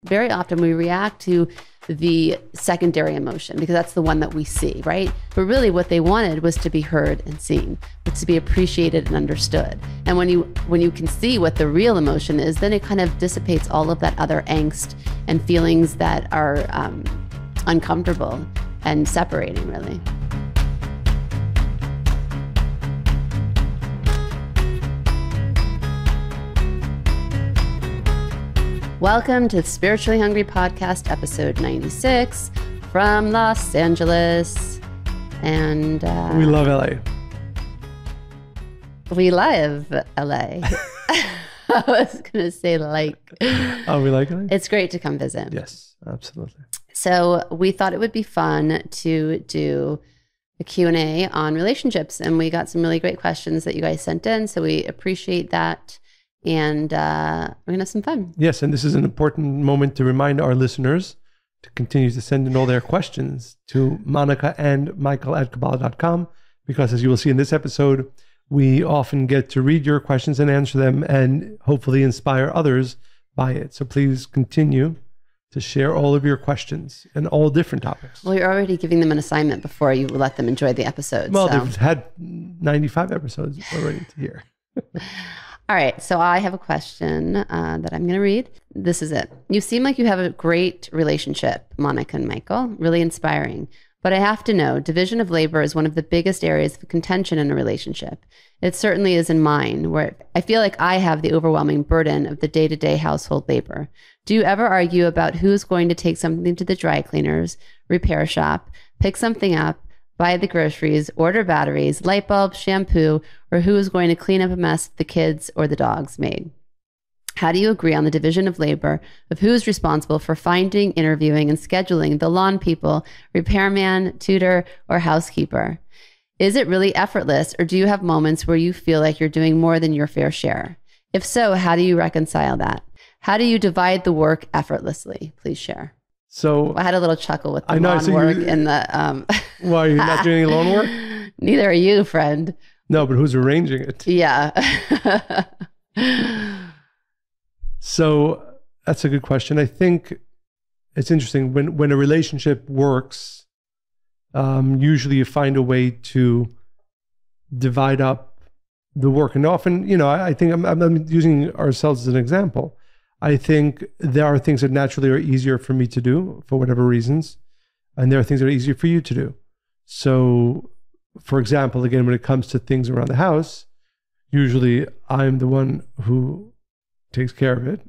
Very often we react to the secondary emotion because that's the one that we see, right? But really what they wanted was to be heard and seen, but to be appreciated and understood. And when you can see what the real emotion is, then it kind of dissipates all of that other angst and feelings that are uncomfortable and separating, really. Welcome to the Spiritually Hungry Podcast, episode 96 from Los Angeles. And we love LA. We love LA. I was going to say Oh, we like LA? It's great to come visit. Yes, absolutely. So we thought it would be fun to do a Q&A on relationships. And we got some really great questions that you guys sent in. So we appreciate that. And we're going to have some fun. Yes, and this is an important moment to remind our listeners to continue to send in all their questions to Monica and Michael at Kabbalah.com, because as you will see in this episode, we often get to read your questions and answer them and hopefully inspire others by it. So please continue to share all of your questions and all different topics. Well, you're already giving them an assignment before you let them enjoy the episodes. Well, they've had 95 episodes already to hear. All right, so I have a question that I'm going to read. This is it. You seem like you have a great relationship, Monica and Michael, really inspiring. But I have to know, division of labor is one of the biggest areas of contention in a relationship. It certainly is in mine, where I feel like I have the overwhelming burden of the day-to-day household labor. Do you ever argue about who's going to take something to the dry cleaners, repair shop, pick something up, buy the groceries, order batteries, light bulbs, shampoo, or who is going to clean up a mess the kids or the dogs made? How do you agree on the division of labor of who is responsible for finding, interviewing, and scheduling the lawn people, repairman, tutor, or housekeeper? Is it really effortless, or do you have moments where you feel like you're doing more than your fair share? If so, how do you reconcile that? How do you divide the work effortlessly? Please share. So I had a little chuckle with the lawn work in the... Why, you're not doing any lawn work? Neither are you, friend. No, but who's arranging it? Yeah. So that's a good question. I think it's interesting when a relationship works, usually you find a way to divide up the work. And often, I think I'm using ourselves as an example. I think there are things that naturally are easier for me to do for whatever reasons. And there are things that are easier for you to do. So, for example, again, when it comes to things around the house, usually I'm the one who takes care of it.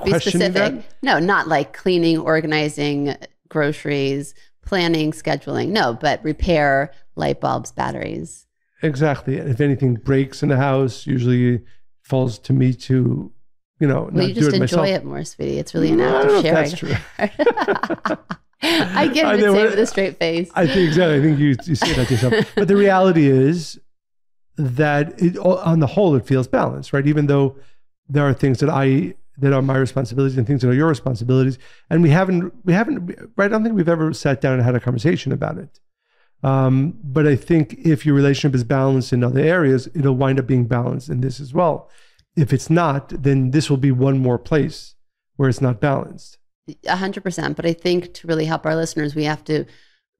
Be specific. That? No, not like cleaning, organizing, groceries, planning, scheduling. No, but repair, light bulbs, batteries. Exactly. If anything breaks in the house, usually it falls to me to, not do it myself. You just enjoy it more, sweetie. It's really an act of sharing. That's true. I get it say with a straight face. I think exactly. I think you say that to yourself. But the reality is that on the whole, it feels balanced, right? Even though there are things that are my responsibilities and things that are your responsibilities. And we haven't, right? I don't think we've ever sat down and had a conversation about it. But I think if your relationship is balanced in other areas, it'll wind up being balanced in this as well. If it's not, then this will be one more place where it's not balanced. 100%. But I think to really help our listeners, we have to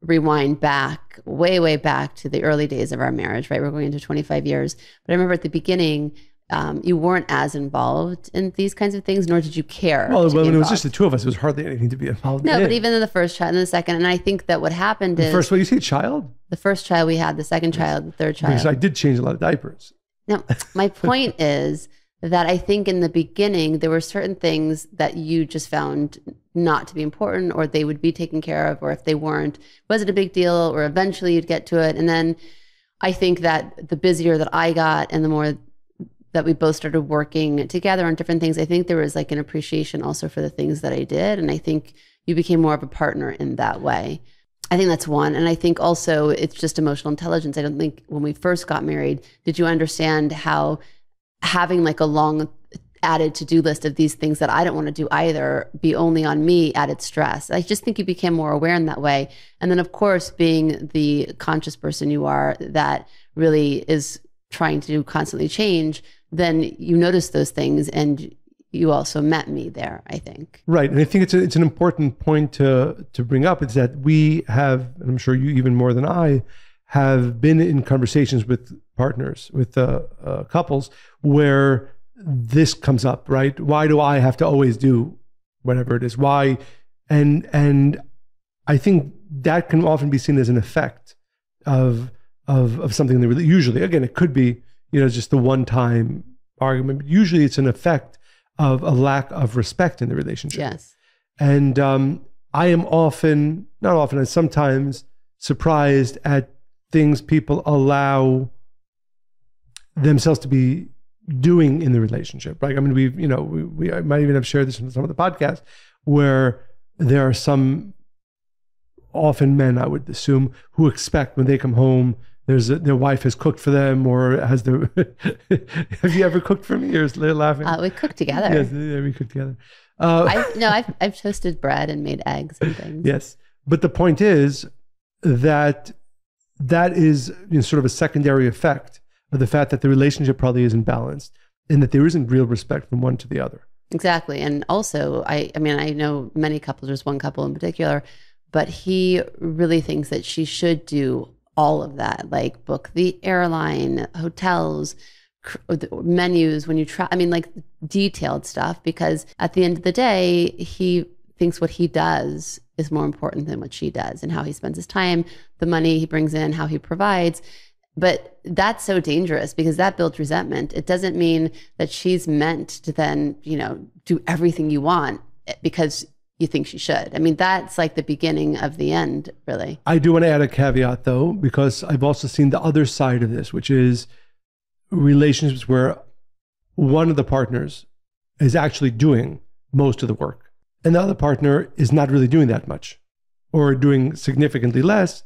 rewind back, way, way back to the early days of our marriage, right? We're going into 25 years. But I remember at the beginning, you weren't as involved in these kinds of things, nor did you care. Well, when it was just the two of us, it was hardly anything to be involved in. No, but even in the first child and the second, and I think that what happened is... The first, you say child? The first child we had, the second child, the third child. Because I did change a lot of diapers. Now, my point is that I think in the beginning, there were certain things that you just found not to be important, or they would be taken care of, or if they weren't, was it a big deal, or eventually you'd get to it. And then I think that the busier that I got and the more that we both started working together on different things, I think there was like an appreciation also for the things that I did. And I think you became more of a partner in that way. I think that's one. And I think also it's just emotional intelligence. I don't think when we first got married, did you understand how having like a long added to-do list of these things that I don't want to do either be only on me added stress. I just think you became more aware in that way. And then of course, being the conscious person you are that really is trying to constantly change, then you notice those things and you also met me there, I think. Right. And I think it's an important point to bring up, is that we have, and I'm sure you even more than I, have been in conversations with partners, with couples, where this comes up, right? Why do I have to always do whatever it is? Why? And I think that can often be seen as an effect of something that usually, again, it could be, just the one-time argument, but usually it's an effect of a lack of respect in the relationship. Yes. And I am often, not often, and sometimes surprised at things people allow themselves to be doing in the relationship, right? I mean, we I might even have shared this in some of the podcasts, where there are some, often men, I would assume, who expect when they come home, their wife has cooked for them, or has their, have you ever cooked for me? You're laughing. We cooked together. Yes, we cooked together. I've toasted bread and made eggs and things. Yes. But the point is that is sort of a secondary effect of the fact that the relationship probably isn't balanced, and that there isn't real respect from one to the other. Exactly. And also, I mean, I know many couples, there's one couple in particular, but he really thinks that she should do all of that, like book the airline, hotels, menus when you try, I mean, like detailed stuff, because at the end of the day, he thinks what he does is more important than what she does, and how he spends his time, the money he brings in, how he provides. But that's so dangerous, because that builds resentment. It doesn't mean that she's meant to then, do everything you want because you think she should. I mean, that's like the beginning of the end, really. I do want to add a caveat, though, because I've also seen the other side of this, which is relationships where one of the partners is actually doing most of the work, and the other partner is not really doing that much, or doing significantly less.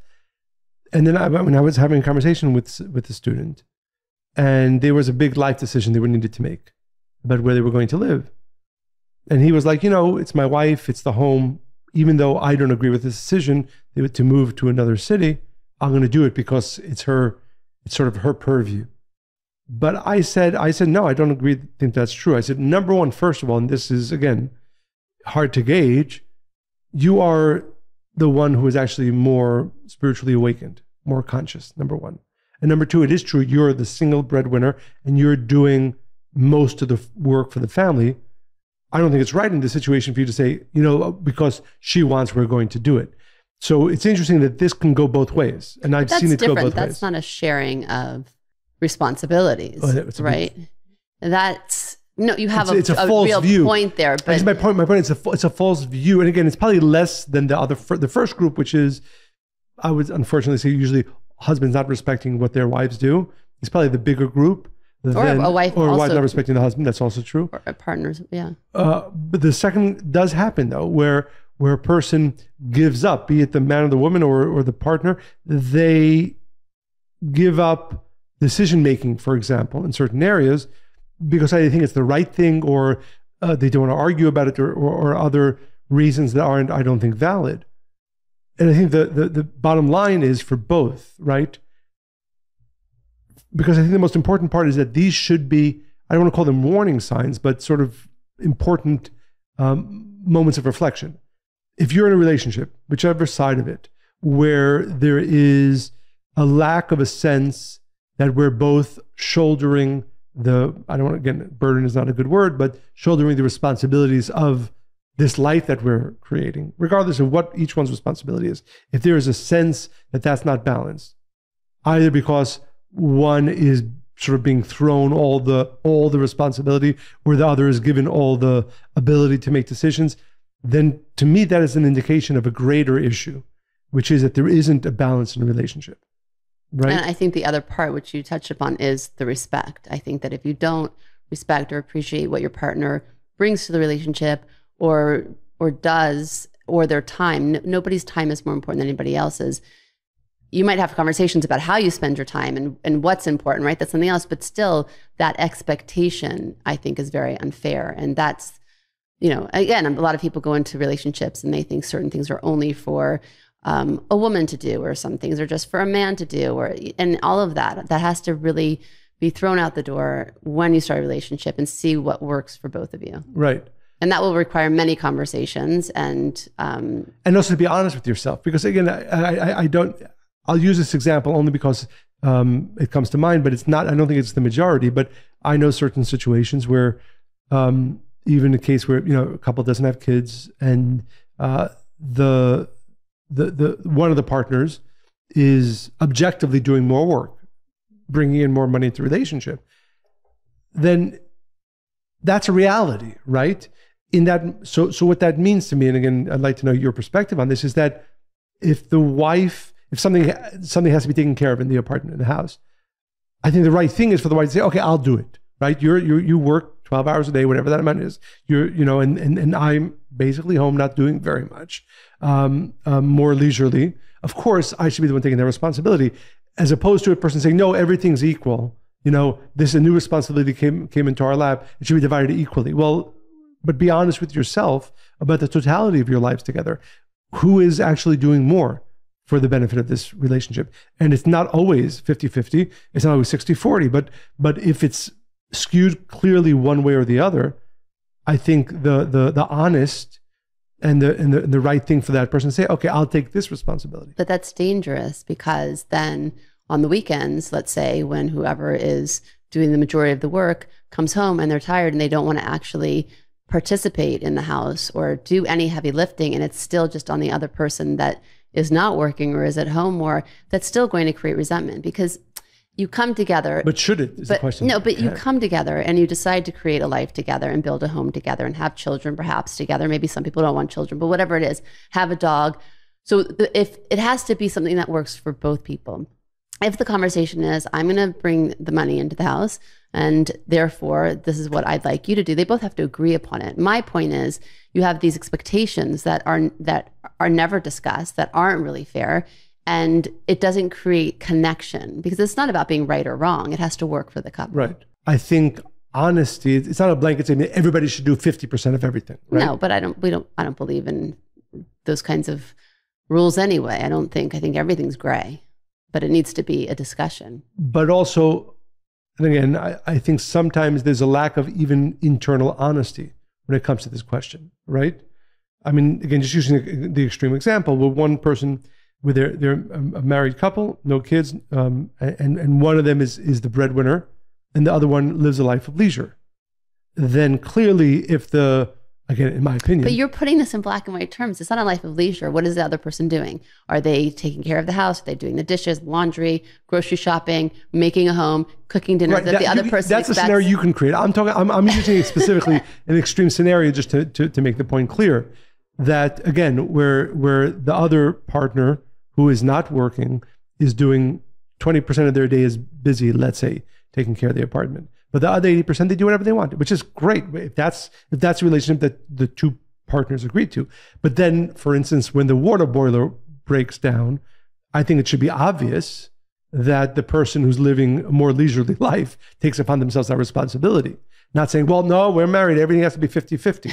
And then when I was having a conversation with the student, and there was a big life decision they were needed to make about where they were going to live. And he was like, it's my wife, it's the home. Even though I don't agree with this decision to move to another city, I'm going to do it because it's sort of her purview. But I said, no, I don't think that's true. I said, number one, first of all, and this is, again, hard to gauge, you are the one who is actually more spiritually awakened, more conscious, number one. And number two, it is true, you're the single breadwinner and you're doing most of the work for the family. I don't think it's right in this situation for you to say, because she wants, we're going to do it. So it's interesting that this can go both ways. And I've seen it go both ways. That's not a sharing of responsibilities, right? You have a real view. Point there. But my point, it's a false view. And again, it's probably less than the first group, which is, I would unfortunately say, usually husbands not respecting what their wives do. It's probably the bigger group. Or a wife not respecting the husband. That's also true. Or partners, yeah. But the second does happen, though, where a person gives up, be it the man or the woman or the partner, they give up decision-making, for example, in certain areas, because I think it's the right thing, or they don't want to argue about it, or other reasons that aren't, I don't think, valid. And I think the bottom line is for both, right? Because I think the most important part is that these should be, I don't want to call them warning signs, but sort of important moments of reflection. If you're in a relationship, whichever side of it, where there is a lack of a sense that we're both shouldering burden is not a good word, but shouldering the responsibilities of this life that we're creating, regardless of what each one's responsibility is. If there is a sense that that's not balanced, either because one is sort of being thrown all the responsibility, or the other is given all the ability to make decisions, then to me that is an indication of a greater issue, which is that there isn't a balance in a relationship. Right? And I think the other part, which you touched upon, is the respect. I think that if you don't respect or appreciate what your partner brings to the relationship, or does, or their time, nobody's time is more important than anybody else's. You might have conversations about how you spend your time and what's important, right? That's something else. But still, that expectation, I think, is very unfair. And that's, again, a lot of people go into relationships and they think certain things are only for a woman to do, or some things are just for a man to do, and all of that has to really be thrown out the door when you start a relationship and see what works for both of you. Right. And that will require many conversations and also to be honest with yourself, because again, I'll use this example only because it comes to mind, but it's not, I don't think it's the majority, but I know certain situations where even a case where, a couple doesn't have kids and the one of the partners is objectively doing more work, bringing in more money into the relationship, then that's a reality, right? In that, so what that means to me, and again, I'd like to know your perspective on this, is that if something has to be taken care of in the apartment, in the house, I think the right thing is for the wife to say, okay, I'll do it, right? You work 12 hours a day, whatever that amount is, and I'm basically home, not doing very much, more leisurely. Of course, I should be the one taking that responsibility, as opposed to a person saying, no, everything's equal. This a new responsibility came into our lap. It should be divided equally. Well, but be honest with yourself about the totality of your lives together. Who is actually doing more for the benefit of this relationship? And it's not always 50-50. It's not always 60-40. But if it's skewed clearly one way or the other, I think the honest and the right thing for that person to say, okay, I'll take this responsibility. But that's dangerous, because then on the weekends, let's say, when whoever is doing the majority of the work comes home and they're tired and they don't want to actually participate in the house or do any heavy lifting, and it's still just on the other person that is not working or is at home more, that's still going to create resentment, because you come together. But should it, is the question. No, but you come together and you decide to create a life together and build a home together and have children perhaps together. Maybe some people don't want children, but whatever it is, have a dog. So if it has to be something that works for both people. If the conversation is, I'm going to bring the money into the house, and therefore this is what I'd like you to do, they both have to agree upon it. My point is, you have these expectations that are never discussed, that aren't really fair, and it doesn't create connection, because it's not about being right or wrong. It has to work for the couple. Right. I think honesty, it's not a blanket statement. Everybody should do 50% of everything. Right? No, but I don't believe in those kinds of rules anyway. I think everything's gray, but it needs to be a discussion. But also, and again, I think sometimes there's a lack of even internal honesty when it comes to this question, right? I mean, again, just using the extreme example, where one person, where they're a married couple, no kids, and one of them is the breadwinner, and the other one lives a life of leisure. Then clearly, again, in my opinion. But you're putting this in black and white terms. It's not a life of leisure. What is the other person doing? Are they taking care of the house? Are they doing the dishes, laundry, grocery shopping, making a home, cooking dinner that the other person That's expects? a scenario you can create. I'm using it specifically an extreme scenario just to make the point clear that, again, where the other partner who is not working is doing 20% of their day is busy, let's say, taking care of the apartment. But the other 80%, they do whatever they want, which is great if that's a relationship that the two partners agreed to. But then, for instance, when the water boiler breaks down, I think it should be obvious that the person who's living a more leisurely life takes upon themselves that responsibility. Not saying, well, no, we're married, everything has to be 50-50,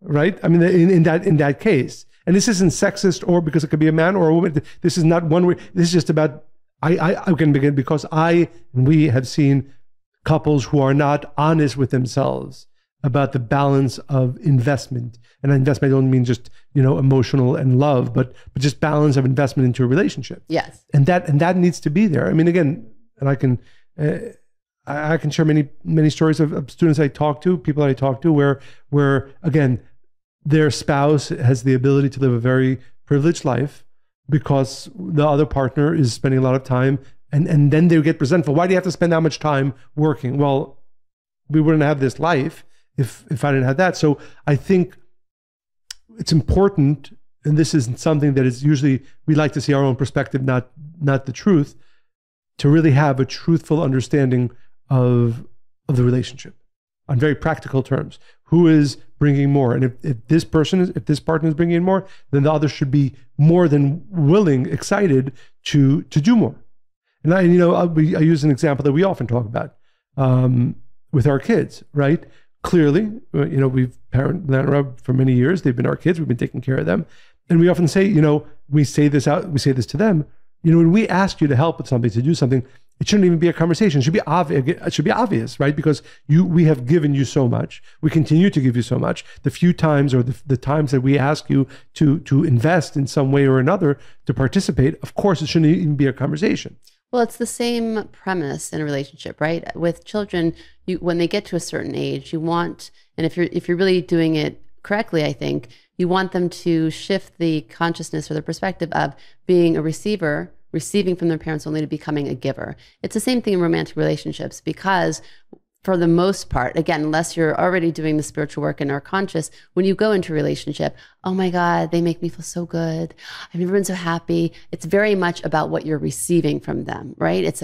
right? I mean, in that case. And this isn't sexist, or because it could be a man or a woman. This is not one way. This is just about, I can begin because we have seen couples who are not honest with themselves about the balance of investment. And investment, I don't mean just, emotional and love, but just balance of investment into a relationship. Yes. And that needs to be there. I mean, again, and I can share many stories of students I talk to, people that I talk to, where again, their spouse has the ability to live a very privileged life because the other partner is spending a lot of time. And then they get resentful. Why do you have to spend that much time working? Well, we wouldn't have this life if I didn't have that. So I think it's important, and this isn't something that is usually, we like to see our own perspective, not the truth, to really have a truthful understanding of the relationship on very practical terms. Who is bringing more? And if this partner is bringing in more, then the other should be more than willing, excited to do more. And I use an example that we often talk about with our kids, right? Clearly, we've parented Lana for many years. They've been our kids. We've been taking care of them. And we often say, we say this to them, when we ask you to help with something, to do something, It shouldn't even be a conversation. It should be obvious. It should be obvious, right? Because we have given you so much. We continue to give you so much. The few times or the times that we ask you to invest in some way or another to participate, of course, it shouldn't even be a conversation. Well, it's the same premise in a relationship, right? With children, when they get to a certain age, you want, and if you're really doing it correctly, I think you want them to shift the consciousness or the perspective of being a receiver, receiving from their parents only, to becoming a giver. It's the same thing in romantic relationships, because for the most part, again, unless you're already doing the spiritual work and are conscious, when you go into a relationship, oh my God, they make me feel so good. I've never been so happy. It's very much about what you're receiving from them, right? It's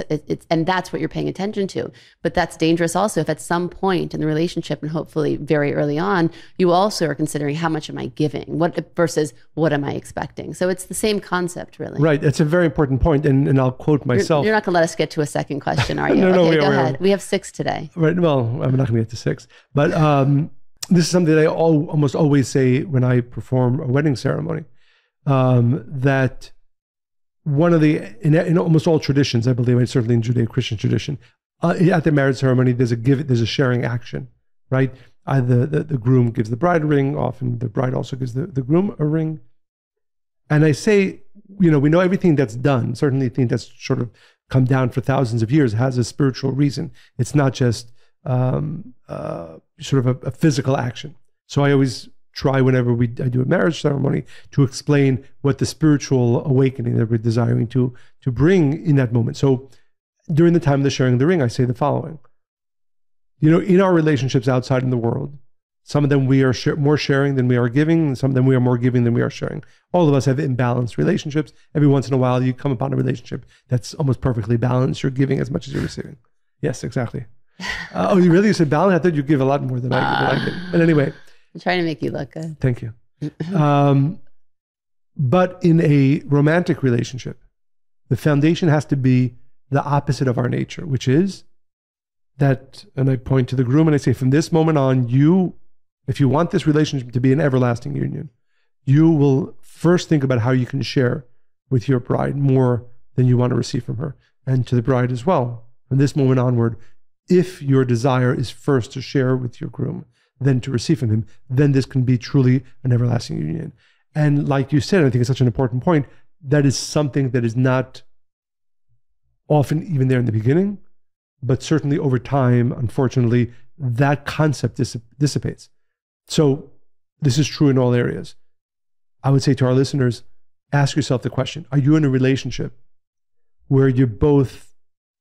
and that's what you're paying attention to. But that's dangerous also if at some point in the relationship, and hopefully very early on, you also are considering how much am I giving, versus what am I expecting. So it's the same concept, really. Right. That's a very important point. And I'll quote myself. You're not going to let us get to a second question, are you? No, okay, go ahead. We have 6 today. Right. Well, I'm not going to get to 6, but this is something that I almost always say when I perform a wedding ceremony, that one of in almost all traditions, I believe, and certainly in Judeo-Christian tradition, at the marriage ceremony, there's a sharing action, right? Either the groom gives the bride a ring, often the bride also gives the groom a ring. And I say, we know everything that's done, certainly things that's sort of come down for thousands of years, has a spiritual reason. It's not just sort of a physical action. So I always try, whenever I do a marriage ceremony, to explain what the spiritual awakening that we're desiring to bring in that moment. So during the time of the sharing of the ring, I say the following. In our relationships outside in the world, some of them we are more sharing than we are giving, and some of them we are more giving than we are sharing. All of us have imbalanced relationships. Every once in a while, you come upon a relationship that's almost perfectly balanced. You're giving as much as you're receiving. Yes, exactly. Oh, you really? You said balance? I thought you'd give a lot more than I give. But anyway. I'm trying to make you look good. Thank you. But in a romantic relationship, the foundation has to be the opposite of our nature, which is that, and I point to the groom and I say, from this moment on, if you want this relationship to be an everlasting union, you will first think about how you can share with your bride more than you want to receive from her, and to the bride as well. From this moment onward, if your desire is first to share with your groom, then to receive from him, then this can be truly an everlasting union. And like you said, I think it's such an important point, that is something that is not often even there in the beginning, but certainly over time, unfortunately, that concept dissipates. So this is true in all areas. I would say to our listeners, ask yourself the question, are you in a relationship where you're both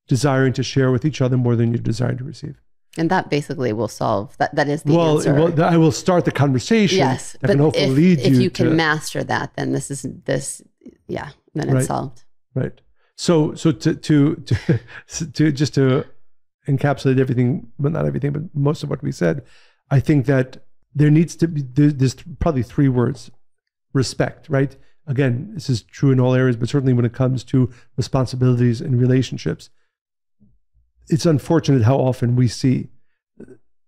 desiring to share with each other more than you're desiring to receive? And that basically will solve that. That is the answer. Well, I will start the conversation. Yes, that can hopefully lead you. If you can master that, then then it's solved. Right. So to just to encapsulate everything, well, not everything, but most of what we said, I think that there needs to be, there's probably 3 words: respect, right? Again, this is true in all areas, but certainly when it comes to responsibilities and relationships, it's unfortunate how often we see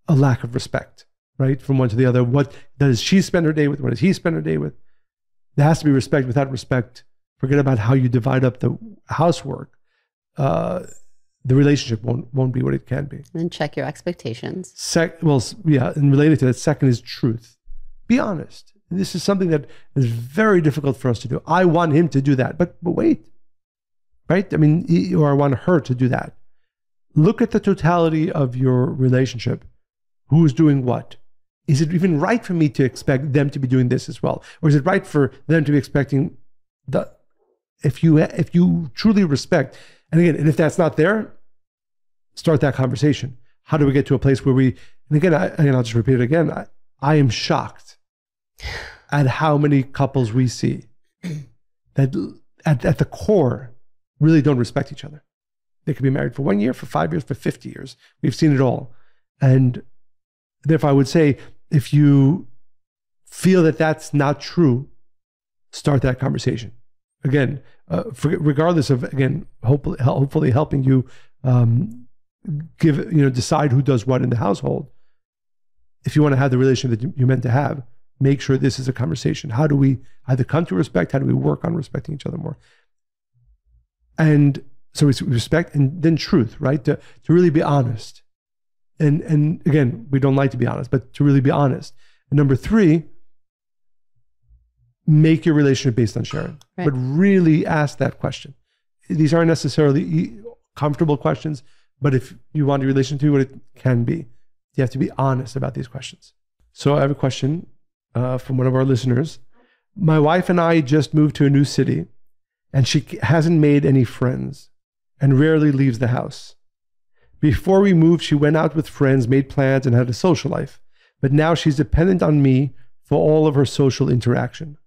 a lack of respect, right? From one to the other. What does she spend her day with? What does he spend her day with? There has to be respect. Without respect, forget about how you divide up the housework. The relationship won't be what it can be. And then check your expectations. And related to that, second is truth. Be honest. This is something that is very difficult for us to do. I want him to do that, but wait, right? I mean, or I want her to do that. Look at the totality of your relationship. Who is doing what? Is it even right for me to expect them to be doing this as well? Or is it right for them to be expecting if you truly respect, and if that's not there, start that conversation. How do we get to a place where I'll just repeat it again. I am shocked at how many couples we see that at the core really don't respect each other. They could be married for 1 year, for 5 years, for 50 years. We've seen it all. And therefore, I would say, if you feel that that's not true, start that conversation. Again, regardless of, hopefully helping you decide who does what in the household. If you want to have the relationship that you're meant to have, make sure this is a conversation. How do we either come to respect? How do we work on respecting each other more? And So it's respect and then truth, right? To really be honest. And again, we don't like to be honest, but to really be honest. And number 3, make your relationship based on sharing, but really ask that question. These aren't necessarily comfortable questions, but if you want your relationship to be what it can be, you have to be honest about these questions. So I have a question from one of our listeners. My wife and I just moved to a new city, and she hasn't made any friends and rarely leaves the house. Before we moved, she went out with friends, made plans, and had a social life. But now she's dependent on me for all of her social interaction,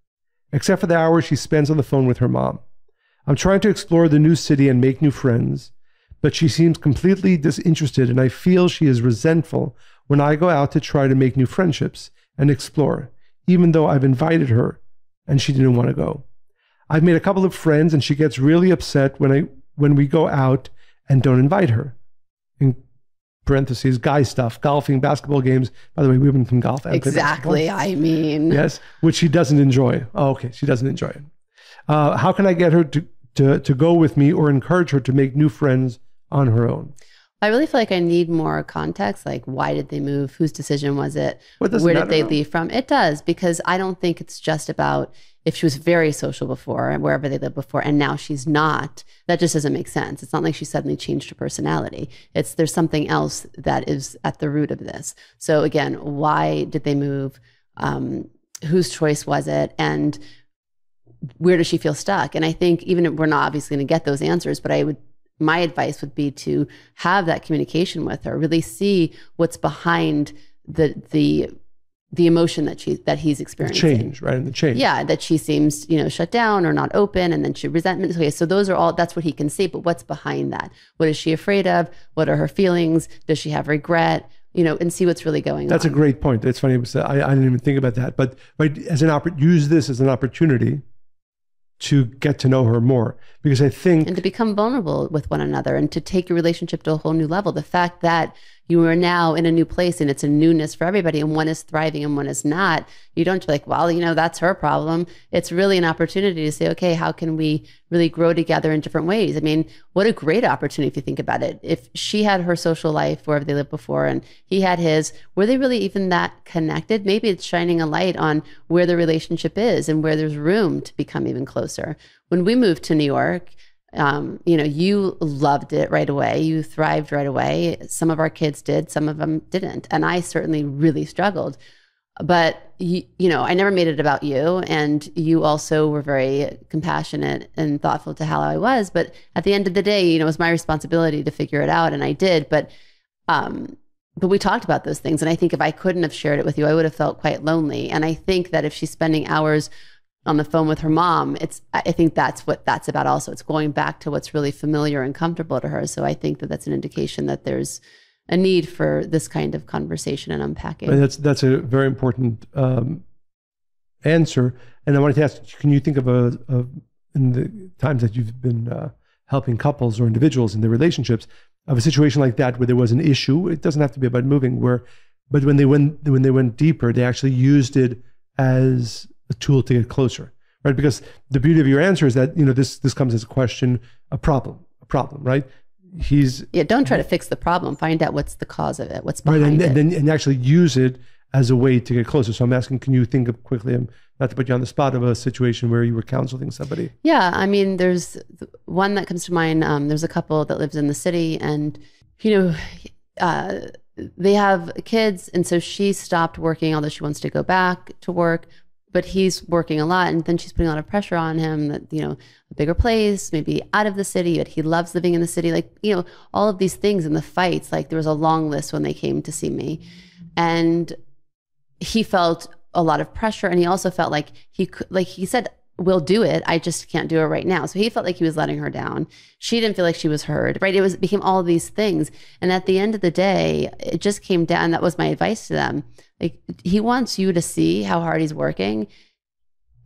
except for the hours she spends on the phone with her mom. I'm trying to explore the new city and make new friends, but she seems completely disinterested, and I feel she is resentful when I go out to try to make new friendships and explore, even though I've invited her and she didn't want to go. I've made a couple of friends, and she gets really upset when we go out and don't invite her. In parentheses, guy stuff, golfing, basketball games. By the way, women can golf. And exactly. I mean, yes, which she doesn't enjoy. Oh, okay, she doesn't enjoy it. How can I get her to go with me or encourage her to make new friends on her own? I really feel like I need more context. Like, why did they move? Whose decision was it? Well, where did they leave from? It does, because I don't think it's just about if she was very social before and wherever they lived before, and now she's not. That just doesn't make sense. It's not like she suddenly changed her personality. There's something else that is at the root of this. So again, why did they move? Whose choice was it? And where does she feel stuck? And I think even if we're not obviously going to get those answers, but my advice would be to have that communication with her, really see what's behind the emotion that he's experiencing. Change, right? And the change. Yeah, that she seems, shut down or not open, and then she resentment. Okay, so that's what he can see, but what's behind that? What is she afraid of? What are her feelings? Does she have regret? And see what's really going on. That's a great point. It's funny. I didn't even think about that, but use this as an opportunity to get to know her more, because I think... And to become vulnerable with one another and to take your relationship to a whole new level. The fact that you are now in a new place and it's a newness for everybody and one is thriving and one is not, you don't be like, well, that's her problem. It's really an opportunity to say, okay, how can we really grow together in different ways? I mean, what a great opportunity if you think about it. If she had her social life wherever they lived before and he had his, were they really even that connected? Maybe it's shining a light on where the relationship is and where there's room to become even closer. When we moved to New York, you loved it right away. You thrived right away. Some of our kids did, some of them didn't. And I certainly really struggled. But, I never made it about you. And you also were very compassionate and thoughtful to how I was. But at the end of the day, it was my responsibility to figure it out. And I did. But we talked about those things. And I think if I couldn't have shared it with you, I would have felt quite lonely. And I think that if she's spending hours on the phone with her mom, I think that's what that's about also. It's going back to what's really familiar and comfortable to her. So I think that that's an indication that there's a need for this kind of conversation and unpacking. And that's a very important answer. And I wanted to ask, can you think of in the times that you've been helping couples or individuals in their relationships, of a situation like that where there was an issue? It doesn't have to be about moving, but when they went deeper, they actually used it as a tool to get closer, right? Because the beauty of your answer is that, this comes as a question, a problem, right? Don't try to fix the problem. Find out what's the cause of it, what's behind it. And actually use it as a way to get closer. So I'm asking, can you think of quickly, not to put you on the spot, of a situation where you were counseling somebody? Yeah, I mean, there's one that comes to mind. There's a couple that lives in the city and, they have kids. And so she stopped working, although she wants to go back to work. But he's working a lot, and then she's putting a lot of pressure on him that, a bigger place, maybe out of the city, but he loves living in the city. Like, all of these things and the fights, like there was a long list when they came to see me. And he felt a lot of pressure. And he also felt like he said, we'll do it. I just can't do it right now. So he felt like he was letting her down. She didn't feel like she was heard, right? It became all of these things. And at the end of the day, it just came down. That was my advice to them. Like, he wants you to see how hard he's working.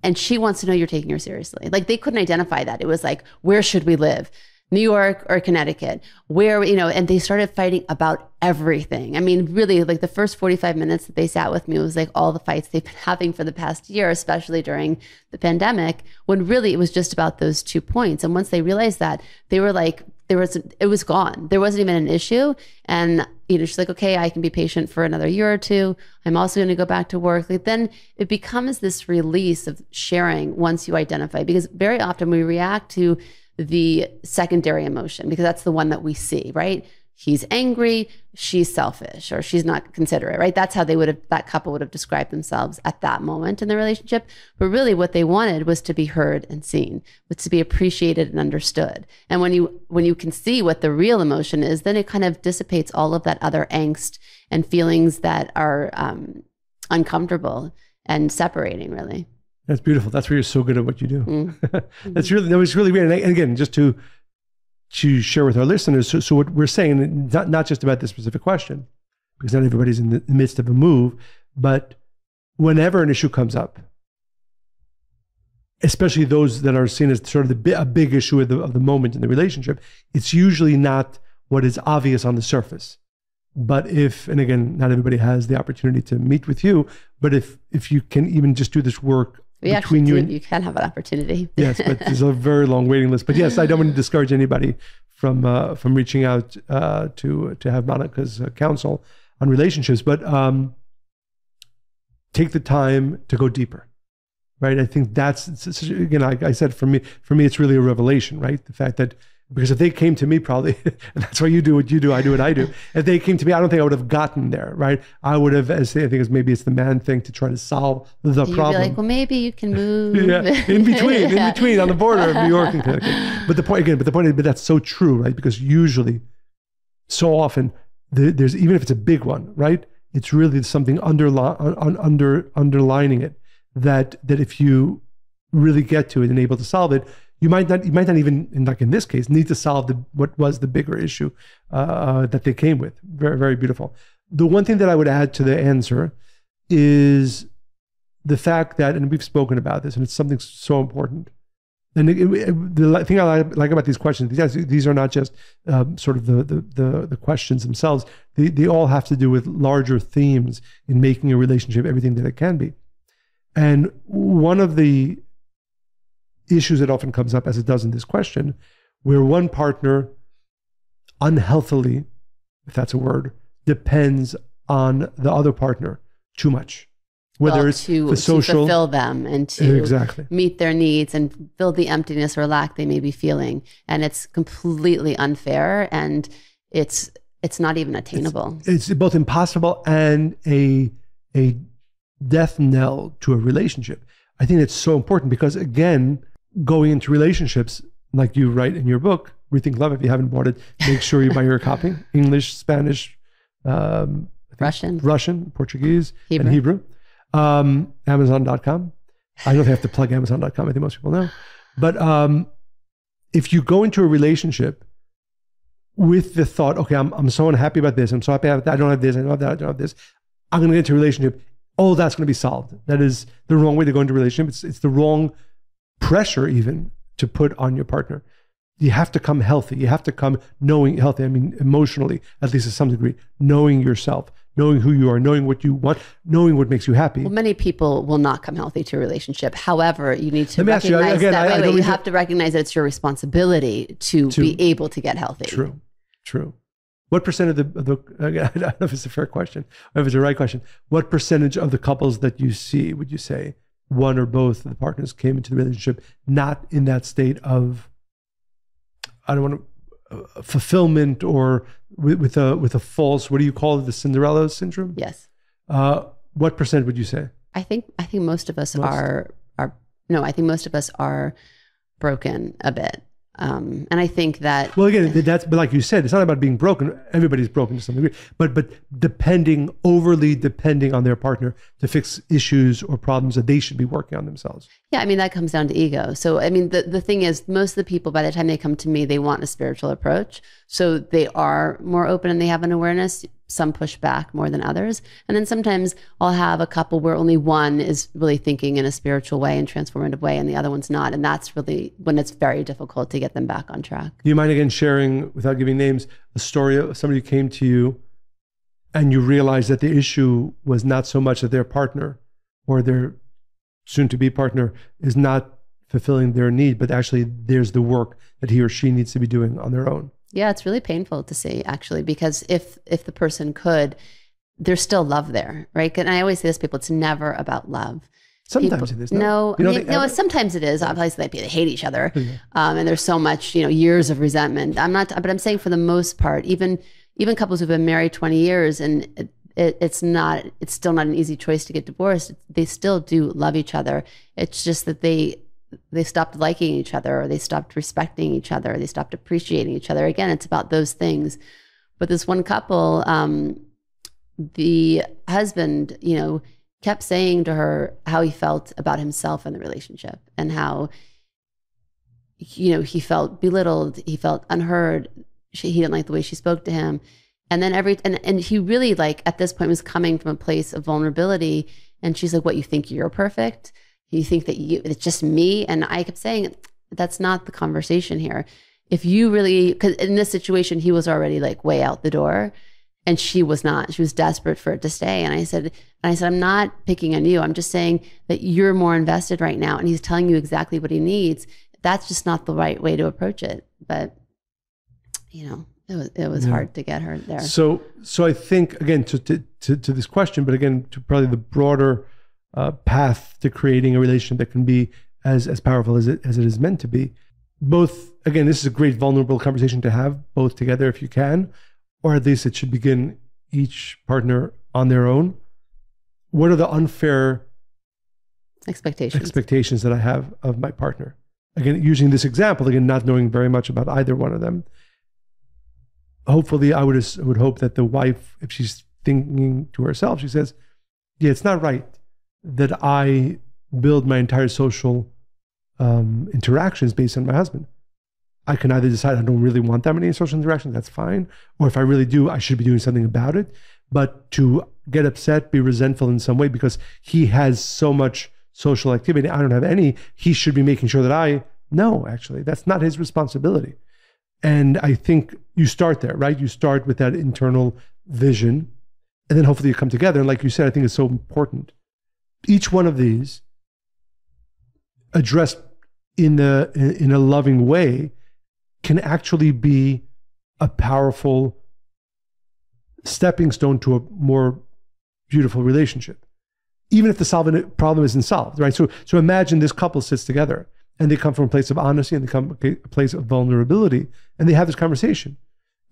And she wants to know you're taking her seriously. Like, they couldn't identify that. It was like, where should we live? New York or Connecticut, where, and they started fighting about everything. I mean, really, like the first 45 minutes that they sat with me was like all the fights they've been having for the past year, especially during the pandemic, when really it was just about those 2 points. And once they realized that, they were like, it was gone. There wasn't even an issue. And, she's like, okay, I can be patient for another year or two. I'm also going to go back to work. Like then it becomes this release of sharing once you identify, because very often we react to the secondary emotion because that's the one that we see, right? He's angry, she's selfish, or she's not considerate, right? That's how that couple would have described themselves at that moment in the relationship. But really what they wanted was to be heard and seen, was to be appreciated and understood. And when you can see what the real emotion is, then it kind of dissipates all of that other angst and feelings that are uncomfortable and separating, really. That's beautiful. That's why you're so good at what you do. Mm-hmm. That was really great. And again, just to share with our listeners, so what we're saying, not just about this specific question, because not everybody's in the midst of a move, but whenever an issue comes up, especially those that are seen as sort of a big issue of the moment in the relationship, it's usually not what is obvious on the surface. But and again, not everybody has the opportunity to meet with you, but if you can even just do this work between you and you can have an opportunity. Yes, but there's a very long waiting list. But yes, I don't want to discourage anybody from reaching out to have Monica's counsel on relationships, but take the time to go deeper, right? I think that's, again, like I said, for me, it's really a revelation, right? The fact that, because if they came to me, probably, and that's why you do what you do, I do what I do. If they came to me, I don't think I would have gotten there, right? I would have, I think maybe it's the man thing to try to solve the problem. You'd be like, well, maybe you can move. Yeah, in between, on the border of New York and Connecticut. But the point is, that's so true, right? Because usually, so often, there's, even if it's a big one, right? It's really something underlining it that if you really get to it and able to solve it, you might not even, like in this case, need to solve what was the bigger issue that they came with. Very, very beautiful. The one thing that I would add to the answer is the fact that, and we've spoken about this, and it's something so important. And the thing I like about these questions, these are not just sort of the questions themselves. They all have to do with larger themes in making a relationship everything that it can be. And one of the issues that often comes up, as it does in this question, where one partner unhealthily, if that's a word, depends on the other partner too much. Whether it's the social, to fulfill them and to meet their needs and fill the emptiness or lack they may be feeling. And it's completely unfair, and it's not even attainable. It's both impossible and a death knell to a relationship. I think that's so important because, again, going into relationships, like you write in your book, Rethink Love, if you haven't bought it, make sure you buy your copy. English, Spanish, Russian, Portuguese, and Hebrew. Amazon.com. I don't have to plug Amazon.com. I think most people know. But if you go into a relationship with the thought, okay, I'm so unhappy about this, I'm so happy about that, I don't have this, I don't have that, I don't have this, I'm going to get into a relationship, all that's going to be solved. That is the wrong way to go into a relationship. It's the wrong pressure even to put on your partner. You have to come healthy. You have to come knowing healthy. I mean, emotionally, at least to some degree, knowing yourself, knowing who you are, knowing what you want, knowing what makes you happy. Well, many people will not come healthy to a relationship. However, you need to recognize you have to recognize that it's your responsibility to be able to get healthy. True. What percent of the I don't know if it's a fair question, or if it's the right question. What percentage of the couples that you see, would you say, one or both of the partners came into the relationship not in that state of, I don't want to, fulfillment, or with a false, what do you call it, the Cinderella syndrome? Yes. What percent would you say? I think most of us are broken a bit. And I think that, well, again, but like you said, it's not about being broken. Everybody's broken to some degree, but overly depending on their partner to fix issues or problems that they should be working on themselves. Yeah, I mean, that comes down to ego. So, I mean, the thing is, most of the people, by the time they come to me, they want a spiritual approach. So they are more open and they have an awareness. some pushback more than others. And then sometimes I'll have a couple where only one is really thinking in a spiritual way and transformative way and the other one's not. And that's really when it's very difficult to get them back on track. Do you mind again sharing, without giving names, a story of somebody who came to you and you realized that the issue was not so much that their partner or their soon-to-be partner is not fulfilling their need, but actually there's the work that he or she needs to be doing on their own? Yeah, it's really painful to see, actually, because if the person could, there's still love there, right? And I always say this to people, it's never about love. Sometimes it is. No, sometimes it is. Obviously, they hate each other, and there's so much, years of resentment. But I'm saying for the most part, even couples who've been married 20 years, and it's still not an easy choice to get divorced. They still do love each other. It's just that they stopped liking each other, or they stopped respecting each other, or they stopped appreciating each other. Again, it's about those things. But this one couple, the husband, kept saying to her how he felt about himself in the relationship and how, he felt belittled, he felt unheard. He didn't like the way she spoke to him. And then and he really, like, at this point was coming from a place of vulnerability. And she's like, what, you think you're perfect? You think that it's just me? And I kept saying, that's not the conversation here. If you really, because in this situation, he was already like way out the door and she was not. She was desperate for it to stay. And I said, I'm not picking on you. I'm just saying that you're more invested right now. And he's telling you exactly what he needs. That's just not the right way to approach it. But, it was hard to get her there. So I think, again, to this question, but again, to probably the broader path to creating a relationship that can be as powerful as it is meant to be. Both, again, this is a great vulnerable conversation to have, both together if you can, or at least it should begin each partner on their own. What are the unfair expectations that I have of my partner? Again, using this example, again, not knowing very much about either one of them. Hopefully, I would hope that the wife, if she's thinking to herself, she says, yeah, it's not right that I build my entire social interactions based on my husband. I can either decide I don't really want that many social interactions, that's fine. Or if I really do, I should be doing something about it. But to get upset, be resentful in some way because he has so much social activity, I don't have any, he should be making sure that no, actually, that's not his responsibility. And I think you start there, right? You start with that internal vision, and then hopefully you come together. And like you said, I think it's so important. Each one of these addressed in a loving way can actually be a powerful stepping stone to a more beautiful relationship, even if the problem isn't solved, right? So imagine this couple sits together and they come from a place of honesty and they come from a place of vulnerability and they have this conversation.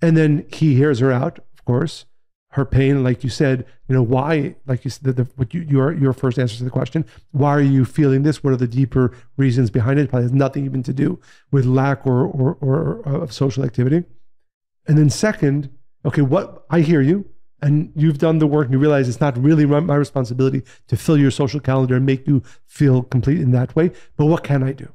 And then he hears her out, of course, her pain, like you said, why, like you said, your first answer to the question, why are you feeling this? What are the deeper reasons behind it? It probably has nothing even to do with lack or of social activity. And then second, okay, I hear you, and you've done the work and you realize it's not really my responsibility to fill your social calendar and make you feel complete in that way, but what can I do?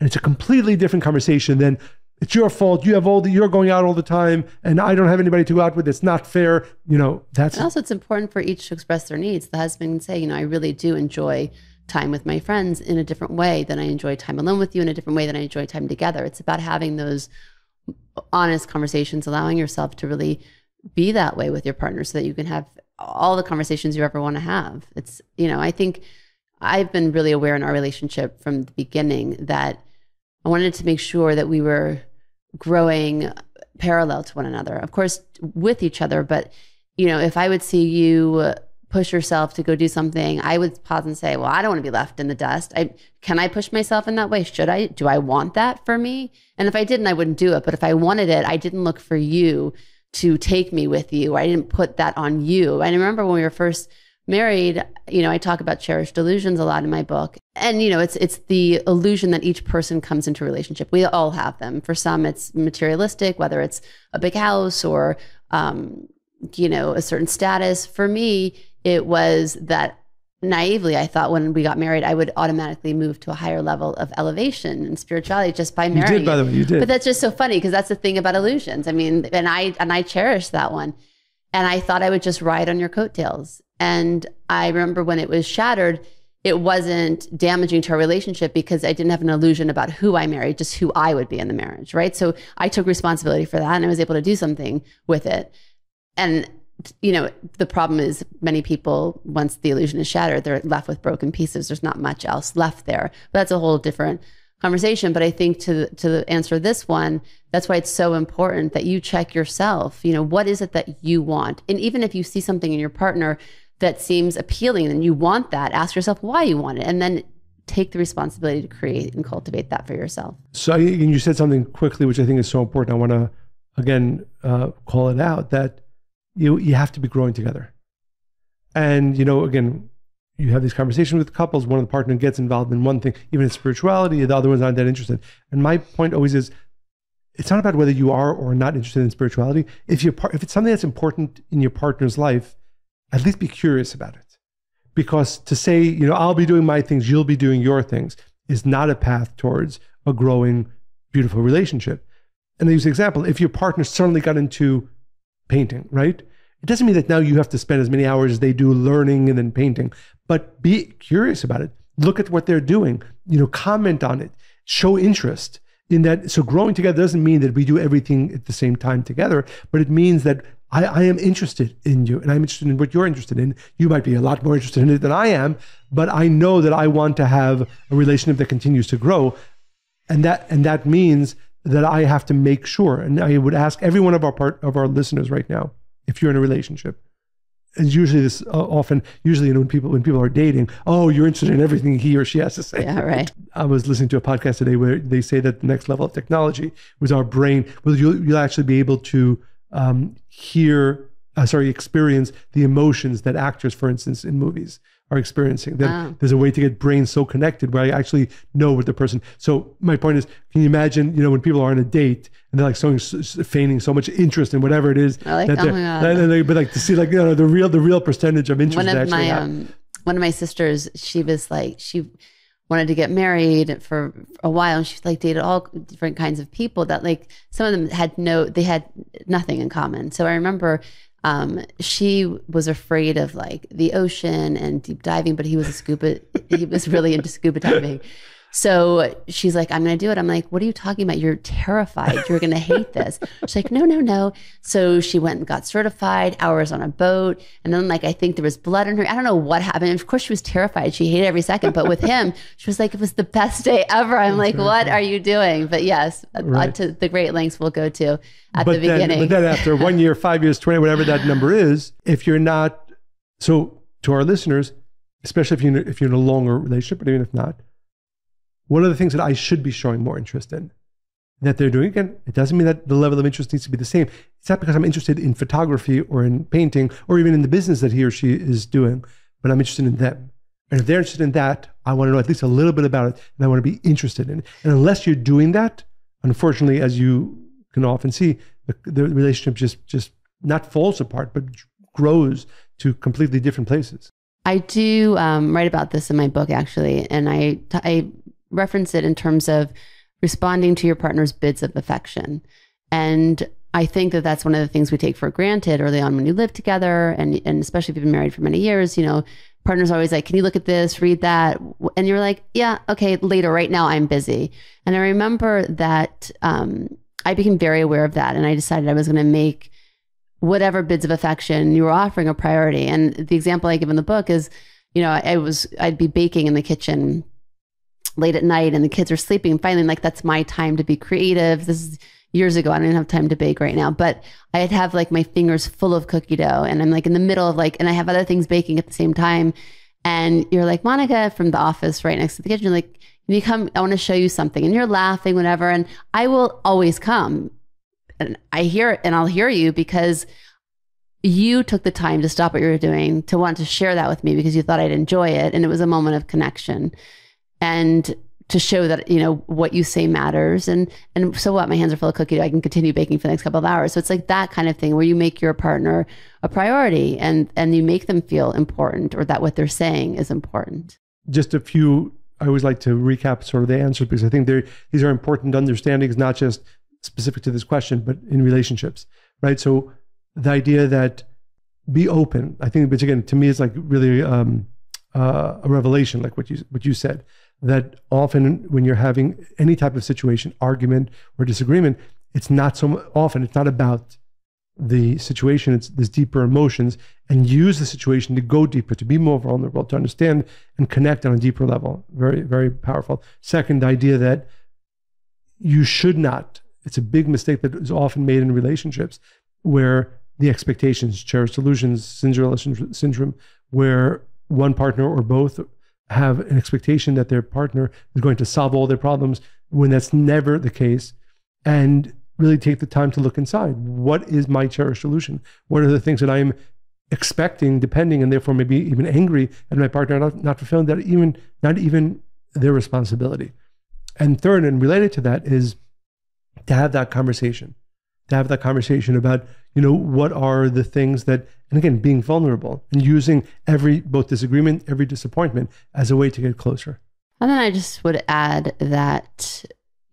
And it's a completely different conversation than it's your fault. You're going out all the time and I don't have anybody to go out with. It's not fair. That's. And also it's important for each to express their needs. The husband can say, I really do enjoy time with my friends in a different way than I enjoy time alone with you, in a different way than I enjoy time together. It's about having those honest conversations, allowing yourself to really be that way with your partner so that you can have all the conversations you ever want to have. It's, I think I've been really aware in our relationship from the beginning that I wanted to make sure that we were growing parallel to one another, of course, with each other. But, if I would see you push yourself to go do something, I would pause and say, well, I don't want to be left in the dust. Can I push myself in that way? Should I? Do I want that for me? And if I didn't, I wouldn't do it. But if I wanted it, I didn't look for you to take me with you. I didn't put that on you. I remember when we were first married, I talk about cherished illusions a lot in my book. And, it's the illusion that each person comes into a relationship. We all have them. For some, it's materialistic, whether it's a big house or, a certain status. For me, it was that naively, I thought when we got married, I would automatically move to a higher level of elevation and spirituality just by marrying. You did, by the way, you did. But that's just so funny because that's the thing about illusions. I mean, and I cherish that one. And I thought I would just ride on your coattails. And I remember when it was shattered, it wasn't damaging to our relationship because I didn't have an illusion about who I married, just who I would be in the marriage, right? So I took responsibility for that and I was able to do something with it. And, you know, the problem is many people, once the illusion is shattered, they're left with broken pieces. There's not much else left there. But that's a whole different conversation. But I think to answer this one, that's why it's so important that you check yourself. You know, what is it that you want? And even if you see something in your partner that seems appealing and you want that, ask yourself why you want it, and then take the responsibility to create and cultivate that for yourself. So you said something quickly, which I think is so important. I want to, again, call it out, that you have to be growing together. And, you know, again, you have these conversations with couples, one of the partner gets involved in one thing, even in spirituality, the other one's not that interested. And my point always is, it's not about whether you are or not interested in spirituality. If it's something that's important in your partner's life, at least be curious about it. Because to say, you know, I'll be doing my things, you'll be doing your things, is not a path towards a growing, beautiful relationship. And I use the example, if your partner suddenly got into painting, right? It doesn't mean that now you have to spend as many hours as they do learning and then painting, but be curious about it. Look at what they're doing, you know, comment on it, show interest in that. So growing together doesn't mean that we do everything at the same time together, but it means that I am interested in you and I'm interested in what you're interested in. You might be a lot more interested in it than I am, but I know that I want to have a relationship that continues to grow. And that means that I have to make sure, and I would ask every one of our listeners right now, if you're in a relationship, and usually this usually when people are dating, oh, you're interested in everything he or she has to say. Yeah, right. I was listening to a podcast today where they say that the next level of technology was our brain. Well, you'll actually be able to experience the emotions that actors, for instance, in movies are experiencing. That there's a way to get brains so connected where I actually know what the person. So my point is, can you imagine, you know, when people are on a date and they're like feigning so much interest in whatever it is, like, oh my God. But like to see, like, you know, the real percentage of interest. One of my sisters, she was like, she wanted to get married for a while, and she like dated all different kinds of people that, like, some of them had nothing in common. So I remember she was afraid of like the ocean and deep diving, but he was really into scuba diving. So she's like, I'm going to do it. I'm like, what are you talking about? You're terrified. You're going to hate this. She's like, no. So she went and got certified, hours on a boat. And then, like, I think there was blood in her. I don't know what happened. And of course she was terrified. She hated every second. But with him, she was like, it was the best day ever. I'm like, what are you doing? But yes, right. To the great lengths we'll go to at the beginning. But then after 1 year, 5 years, 20, whatever that number is, if you're not, so to our listeners, especially if you're in a longer relationship, but even if not, one of the things that I should be showing more interest in that they're doing, again, it doesn't mean that the level of interest needs to be the same. It's not because I'm interested in photography or in painting or even in the business that he or she is doing, but I'm interested in them. And if they're interested in that, I want to know at least a little bit about it, and I want to be interested in it. And unless you're doing that, unfortunately, as you can often see, the relationship just not falls apart, but grows to completely different places. I do write about this in my book, actually, and I reference it in terms of responding to your partner's bids of affection. And I think that that's one of the things we take for granted early on when you live together, and especially if you've been married for many years. You know, partners are always like, can you look at this, read that? And you're like, yeah, okay, later, right now I'm busy. And I remember that I became very aware of that, and I decided I was going to make whatever bids of affection you were offering a priority. And the example I give in the book is, you know, I'd be baking in the kitchen late at night and the kids are sleeping, and finally, like, that's my time to be creative. This is years ago. I don't even have time to bake right now, but I'd have like my fingers full of cookie dough, and I'm like in the middle of like, and I have other things baking at the same time. And you're like, Monica from the office right next to the kitchen, you're like, can you come? I want to show you something. And you're laughing, whatever. And I will always come, and I'll hear you, because you took the time to stop what you were doing to want to share that with me because you thought I'd enjoy it. And it was a moment of connection. And to show that, you know, what you say matters. And so what? My hands are full of cookie dough. I can continue baking for the next couple of hours. So it's like that kind of thing where you make your partner a priority and you make them feel important, or that what they're saying is important. Just a few, I always like to recap sort of the answers, because I think these are important understandings, not just specific to this question, but in relationships, right? So the idea that be open. I think, which again, to me is like really a revelation, like what you said, that often when you're having any type of situation, argument or disagreement, it's not so often, it's not about the situation, it's there's deeper emotions, and use the situation to go deeper, to be more vulnerable, to understand and connect on a deeper level. Very, very powerful. Second idea that you should not, it's a big mistake that is often made in relationships where the expectations, cherished illusions, Cinderella syndrome, where one partner or both have an expectation that their partner is going to solve all their problems when that's never the case. And really take the time to look inside. What is my cherished illusion? What are the things that I am expecting, depending, and therefore maybe even angry at my partner not fulfilling that, not even their responsibility. And third, and related to that, is to have that conversation. To have that conversation about, what are the things that, and again, being vulnerable and using every, both disagreement, every disappointment as a way to get closer. And then I just would add that,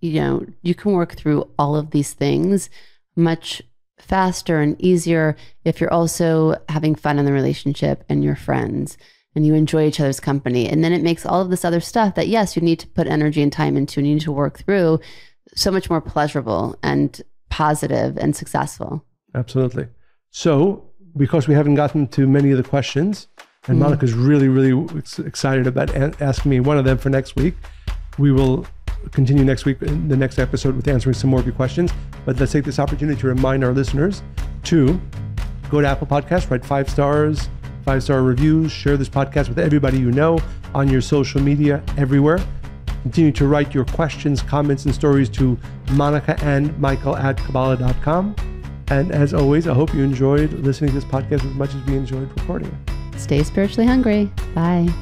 you can work through all of these things much faster and easier if you're also having fun in the relationship and you're friends and you enjoy each other's company. And then it makes all of this other stuff that, yes, you need to put energy and time into and you need to work through so much more pleasurable and positive and successful. Absolutely. So, because we haven't gotten to many of the questions, and Monica's really, really excited about asking me one of them for next week, we will continue next week in the next episode with answering some more of your questions. But let's take this opportunity to remind our listeners to go to Apple Podcasts, write 5 stars, 5-star reviews, share this podcast with everybody you know on your social media, everywhere. Continue to write your questions, comments, and stories to Monica and Michael at Kabbalah.com. And as always, I hope you enjoyed listening to this podcast as much as we enjoyed recording it. Stay spiritually hungry. Bye.